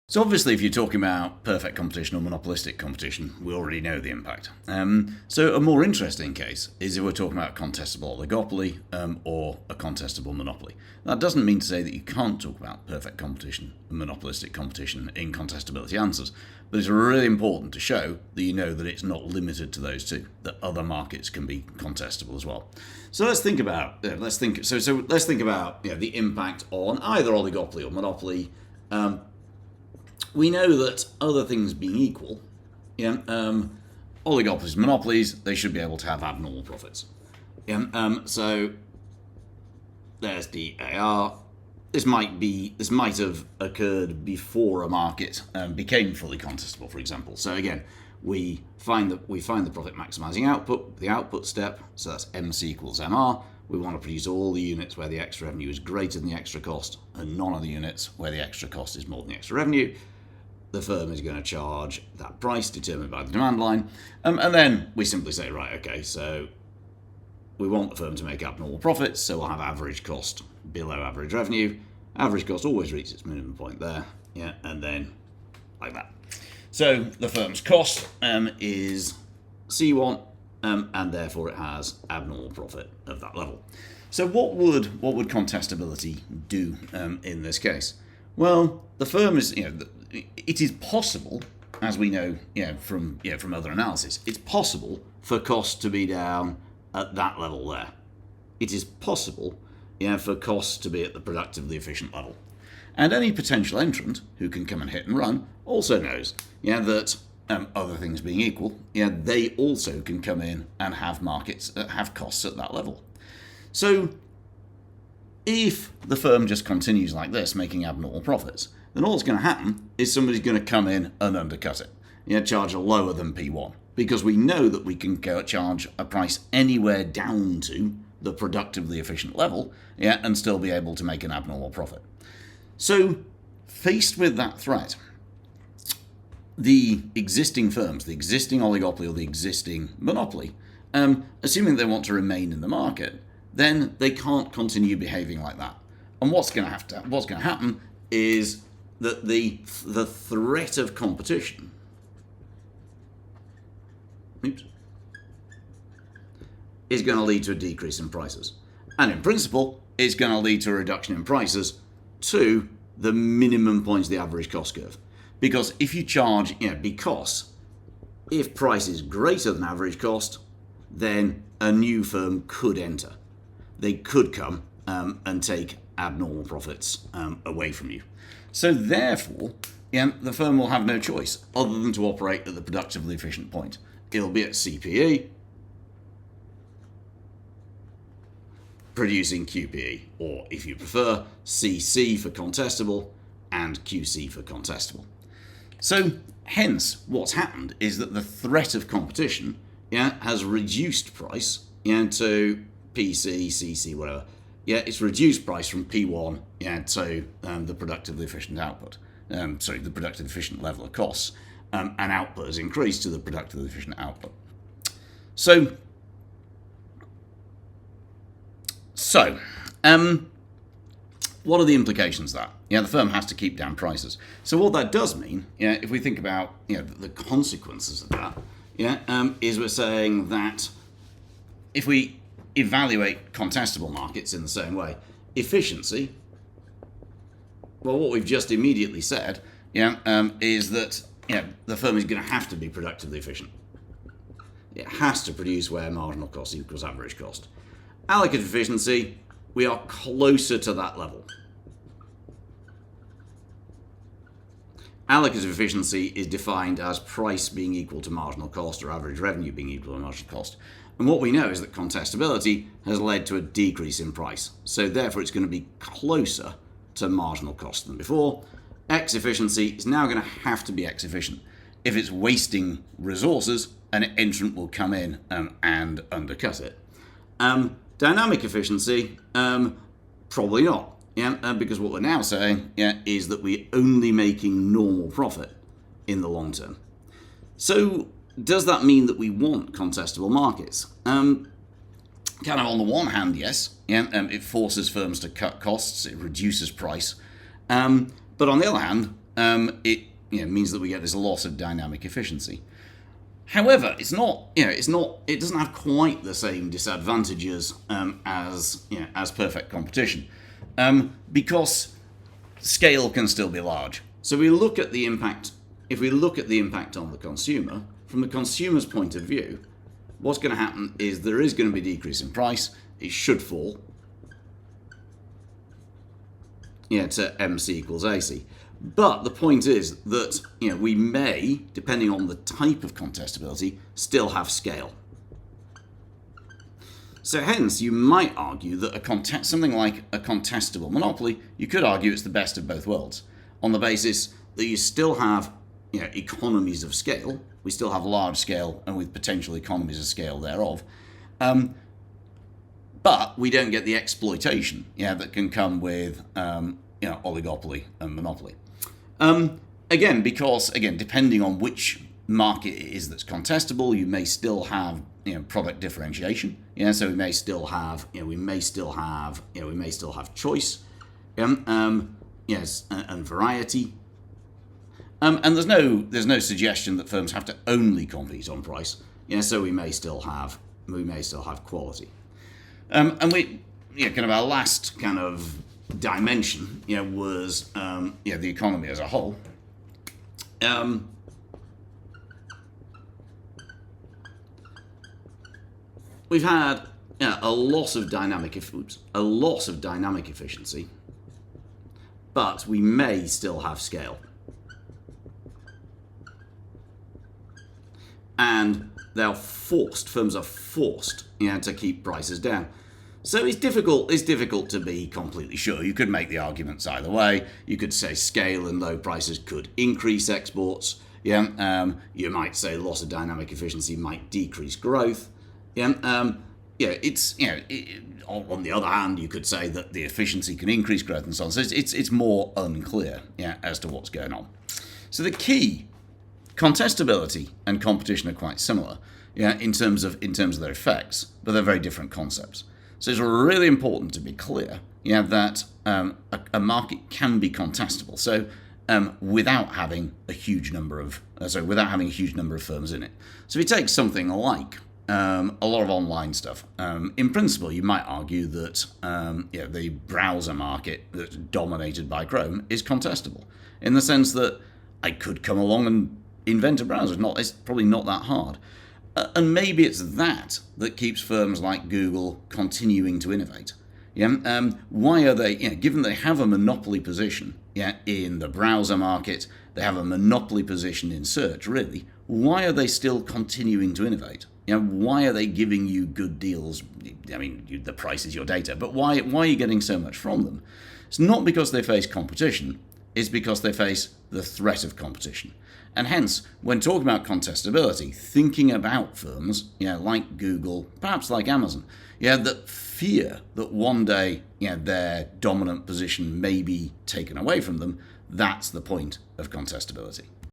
So obviously, if you're talking about perfect competition or monopolistic competition, we already know the impact. So a more interesting case is if we're talking about a contestable oligopoly or a contestable monopoly. That doesn't mean to say that you can't talk about perfect competition and monopolistic competition in contestability answers, but it's really important to show that you know that it's not limited to those two, that other markets can be contestable as well. So let's think about let's think about the impact on either oligopoly or monopoly. We know that other things being equal, oligopolies, monopolies, they should be able to have abnormal profits. So there's DAR. This might have occurred before a market became fully contestable, for example. So again, we find the profit maximizing output, the output step. So that's MC equals MR. We want to produce all the units where the extra revenue is greater than the extra cost, and none of the units where the extra cost is more than the extra revenue. The firm is going to charge that price determined by the demand line. And then we simply say, right, okay, so we want the firm to make abnormal profits, so we'll have average cost below average revenue. Average cost always reaches its minimum point there, and then like that. So the firm's cost is C1, and therefore it has abnormal profit of that level. So what would contestability do in this case? Well, the firm is, it is possible, as we know, from other analysis, it's possible for costs to be down at that level there. It is possible, for costs to be at the productively efficient level. And any potential entrant who can come and hit and run also knows, that other things being equal, they also can come in and have markets have costs at that level. So if the firm just continues like this, making abnormal profits, then all that's going to happen is somebody's going to come in and undercut it, charge a lower than P1, because we know that we can go charge a price anywhere down to the productively efficient level, and still be able to make an abnormal profit. So, faced with that threat, the existing firms, the existing oligopoly or the existing monopoly, assuming they want to remain in the market, then they can't continue behaving like that. And what's going to happen is that the threat of competition is going to lead to a decrease in prices. And in principle, it's going to lead to a reduction in prices to the minimum points of the average cost curve. Because if you charge, because if price is greater than average cost, then a new firm could enter. They could come and take abnormal profits away from you. So therefore, the firm will have no choice other than to operate at the productively efficient point. It'll be at CPE, producing QPE, or if you prefer, CC for contestable and QC for contestable. So hence, what's happened is that the threat of competition has reduced price to PC, CC, whatever. It's reduced price from P1 to the productively efficient output. The productively efficient level of costs, and output has increased to the productively efficient output. So what are the implications of that? The firm has to keep down prices. So what that does mean, if we think about the consequences of that, is we're saying that if we evaluate contestable markets in the same way, efficiency, well, what we've just immediately said, is that the firm is going to have to be productively efficient. It has to produce where marginal cost equals average cost. Allocative efficiency, we are closer to that level. Allocative efficiency is defined as price being equal to marginal cost or average revenue being equal to marginal cost. And what we know is that contestability has led to a decrease in price. So therefore it's going to be closer to marginal cost than before. X efficiency is now going to have to be X efficient. If it's wasting resources, an entrant will come in and undercut it. Dynamic efficiency, probably not. Because what we're now saying is that we're only making normal profit in the long term. So does that mean that we want contestable markets? Kind of on the one hand, yes. It forces firms to cut costs, it reduces price. But on the other hand, it means that we get this loss of dynamic efficiency. However, it doesn't have quite the same disadvantages as perfect competition, because scale can still be large. So we look at the impact. If we look at the impact on the consumer, from the consumer's point of view, what's going to happen is there is going to be a decrease in price. It should fall to MC equals AC. But the point is that we may, depending on the type of contestability, still have scale. So hence, you might argue that something like a contestable monopoly, you could argue it's the best of both worlds, on the basis that you still have economies of scale. We still have large scale and with potential economies of scale thereof. But we don't get the exploitation that can come with oligopoly and monopoly. Again, depending on which market it is that's contestable, you may still have product differentiation. So we may still have choice, and variety. And there's no suggestion that firms have to only compete on price. So we may still have quality. And we kind of our last kind of dimension was the economy as a whole. We've had a loss of dynamic efficiency, but we may still have scale. And firms are forced to keep prices down. So it's difficult to be completely sure. You could make the arguments either way. You could say scale and low prices could increase exports. You might say loss of dynamic efficiency might decrease growth. On the other hand, you could say that the efficiency can increase growth and so on. So it's more unclear as to what's going on. So the key, contestability and competition are quite similar in terms of their effects, but they're very different concepts. So it's really important to be clear that a market can be contestable. So without having a huge number of firms in it. So if you take something like a lot of online stuff, in principle, you might argue that the browser market that's dominated by Chrome is contestable, in the sense that I could come along and invent a browser. It's probably not that hard. And maybe it's that keeps firms like Google continuing to innovate. Why are they, given they have a monopoly position in the browser market, they have a monopoly position in search, really, why are they still continuing to innovate? Why are they giving you good deals? I mean, the price is your data, but why are you getting so much from them? It's not because they face competition, it's because they face the threat of competition. And hence, when talking about contestability, thinking about firms like Google, perhaps like Amazon, that fear that one day their dominant position may be taken away from them, that's the point of contestability.